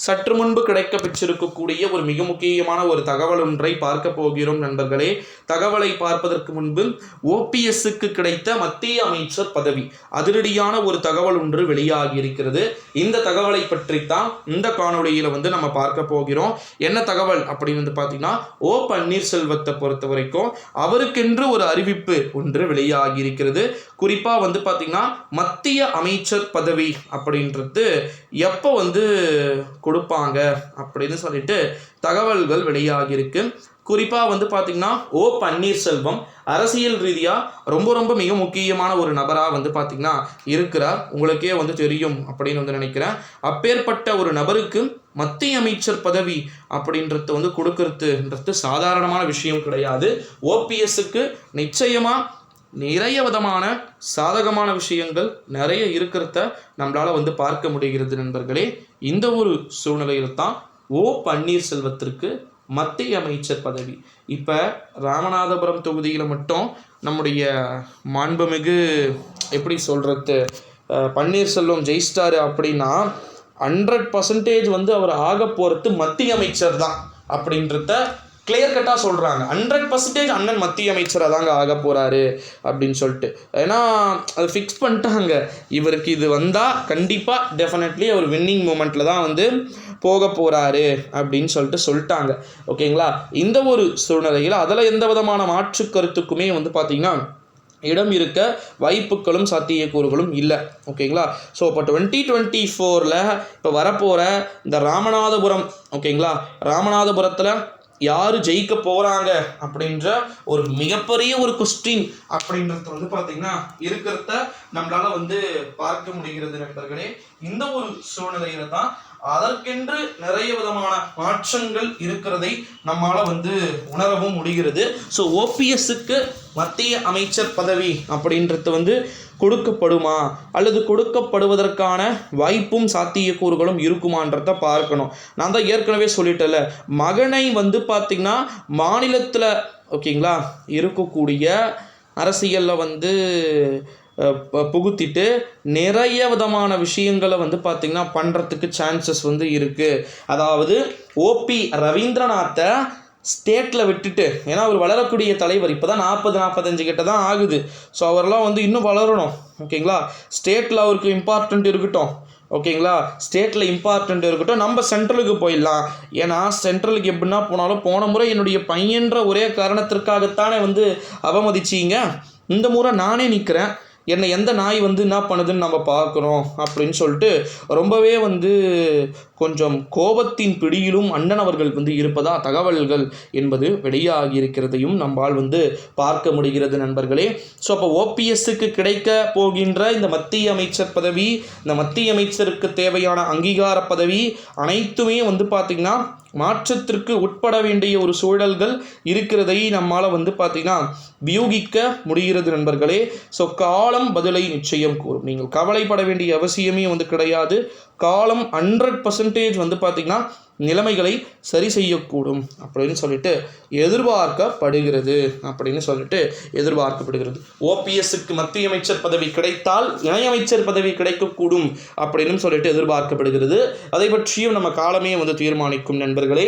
சற்று முன்பு கிடைக்க பெற்றிருக்கக்கூடிய ஒரு மிக முக்கியமான ஒரு தகவல் ஒன்றை பார்க்க போகிறோம் நண்பர்களே. தகவலை பார்ப்பதற்கு முன்பு ஓபிஎஸ்க்கு கிடைத்த மத்திய அமைச்சர் பதவி அதிரடியான ஒரு தகவல் ஒன்று வெளியாகி இருக்கிறது. இந்த தகவலை பற்றித்தான் இந்த காணொலியில நம்ம பார்க்க போகிறோம். என்ன தகவல் அப்படின்னு பார்த்தீங்கன்னா, ஓ பன்னீர்செல்வத்தை பொறுத்த வரைக்கும் அவருக்கென்று ஒரு அறிவிப்பு ஒன்று வெளியாகி இருக்கிறது. குறிப்பா பார்த்தீங்கன்னா மத்திய அமைச்சர் பதவி அப்படின்றது எப்போ கொடுப்பாங்க அப்படின்னு சொல்லிட்டு தகவல்கள் வெளியாகியிருக்கு. குறிப்பாக பார்த்தீங்கன்னா ஓ பன்னீர்செல்வம் அரசியல் ரீதியாக ரொம்ப மிக முக்கியமான ஒரு நபராக பார்த்தீங்கன்னா இருக்கிறார். உங்களுக்கே தெரியும் அப்படின்னு நினைக்கிறேன். அப்பேற்பட்ட ஒரு நபருக்கு மத்திய அமைச்சர் பதவி அப்படின்றது கொடுக்கறதுன்றது சாதாரணமான விஷயம் கிடையாது. ஓபிஎஸ்க்கு நிச்சயமாக நிறைய விதமான சாதகமான விஷயங்கள் நிறைய இருக்கிறத நம்மளால் பார்க்க முடிகிறது நண்பர்களே. இந்த ஒரு சூழ்நிலையில் தான் ஓ பன்னீர்செல்வத்திற்கு மத்திய அமைச்சர் பதவி. இப்போ ராமநாதபுரம் தொகுதியில் மட்டும் நம்முடைய மாண்புமிகு எப்படி சொல்கிறது, பன்னீர்செல்வம் ஜெயிச்சிட்டாரு அப்படின்னா 100% அவர் ஆக போகிறது மத்திய அமைச்சர் தான் அப்படின்றத கிளியர் கட்டாக சொல்கிறாங்க. 100% அண்ணன் மத்திய அமைச்சராக தாங்க ஆக போகிறாரு அப்படின்னு சொல்லிட்டு. ஏன்னா அது ஃபிக்ஸ் பண்ணிட்டாங்க. இவருக்கு இது வந்தால் கண்டிப்பாக டெஃபினெட்லி அவர் வின்னிங் மூமெண்ட்டில் தான் போக போகிறாரு அப்படின்னு சொல்லிட்டாங்க. ஓகேங்களா. இந்த ஒரு சூழ்நிலையில் அதில் எந்த விதமான மாற்று கருத்துக்குமே பார்த்திங்கன்னா இடம் இருக்க வாய்ப்புகளும் சாத்தியக்கூறுகளும் இல்லை. ஓகேங்களா. ஸோ இப்போ 2024 இப்போ வரப்போகிற இந்த ராமநாதபுரம், ஓகேங்களா, ராமநாதபுரத்தில் யார் ஜெயிக்க போகிறாங்க அப்படின்ற ஒரு மிகப்பெரிய ஒரு கொஸ்டின் அப்படின்றது பார்த்தீங்கன்னா இருக்கிறத நம்மளால் பார்க்க முடிகிறது நண்பர்களே. இந்த ஒரு சூழ்நிலையில தான் அதற்கென்று நிறைய விதமான மாற்றங்கள் இருக்கிறதை நம்மால் உணரவும் முடிகிறது. ஸோ ஓபிஎஸ்க்கு மத்திய அமைச்சர் பதவி அப்படின்றது கொடுக்கப்படுமா அல்லது கொடுக்கப்படுவதற்கான வாய்ப்பும் சாத்தியக்கூறுகளும் இருக்குமான்றத பார்க்கணும். நான் தான் ஏற்கனவே சொல்லிட்டேன்ல, மகனை பார்த்திங்கன்னா மாநிலத்தில், ஓகேங்களா, இருக்கக்கூடிய அரசியலில் புகுத்திட்டு நிறைய விதமான விஷயங்களை பார்த்திங்கன்னா பண்ணுறதுக்கு சான்சஸ் இருக்குது. அதாவது ஓபி ரவீந்திரநாத்தை ஸ்டேட்டில் விட்டுட்டு, ஏன்னா அவர் வளரக்கூடிய தலைவர் இப்போ தான் 40-45 கிட்ட தான் ஆகுது. ஸோ அவரெல்லாம் இன்னும் வளரணும். ஓகேங்களா. ஸ்டேட்டில் அவருக்கு இம்பார்ட்டண்ட் இருக்கட்டும். ஓகேங்களா. ஸ்டேட்டில் இம்பார்ட்டண்ட் இருக்கட்டும். நம்ம சென்ட்ரலுக்கு போயிடலாம். ஏன்னா சென்ட்ரலுக்கு எப்படின்னா போனாலும் போன முறை என்னுடைய பையன்ற ஒரே காரணத்திற்காகத்தானே அவமதிச்சிங்க. இந்த முறை நானே நிற்கிறேன், என்னை எந்த நாய் என்ன பண்ணுதுன்னு நம்ம பார்க்குறோம் அப்படின்னு சொல்லிட்டு ரொம்பவே கொஞ்சம் கோபத்தின் பிடியிலும் அண்ணன் அவர்கள் இருப்பதா தகவல்கள் என்பது வெளியாகி இருக்கிறதையும் நம்மால் பார்க்க முடிகிறது நண்பர்களே. ஸோ அப்போ ஓபிஎஸ்க்கு கிடைக்க போகின்ற இந்த மத்திய அமைச்சர் பதவி, இந்த மத்திய அமைச்சருக்கு தேவையான அங்கீகார பதவி அனைத்துமே பார்த்திங்கன்னா மாற்றத்திற்கு உட்பட வேண்டிய ஒரு சூழல்கள் இருக்கிறதை நம்மால் பார்த்திங்கன்னா வியூகிக்க முடிகிறது நண்பர்களே. ஸோ காலம் பதிலை நிச்சயம் கூறும். நீங்கள் கவலைப்பட வேண்டிய அவசியமே கிடையாது. காலம் 100% பார்த்திங்கன்னா நிலைமைகளை சரி செய்யக்கூடும் அப்படின்னு சொல்லிட்டு எதிர்பார்க்கப்படுகிறது. ஓபிஎஸ்க்கு மத்திய அமைச்சர் பதவி கிடைத்தால் இணையமைச்சர் பதவி கிடைக்கக்கூடும் அப்படின்னு சொல்லிட்டு எதிர்பார்க்கப்படுகிறது. அதை பற்றியும் நம்ம காலமே தீர்மானிக்கும் நண்பர்களே.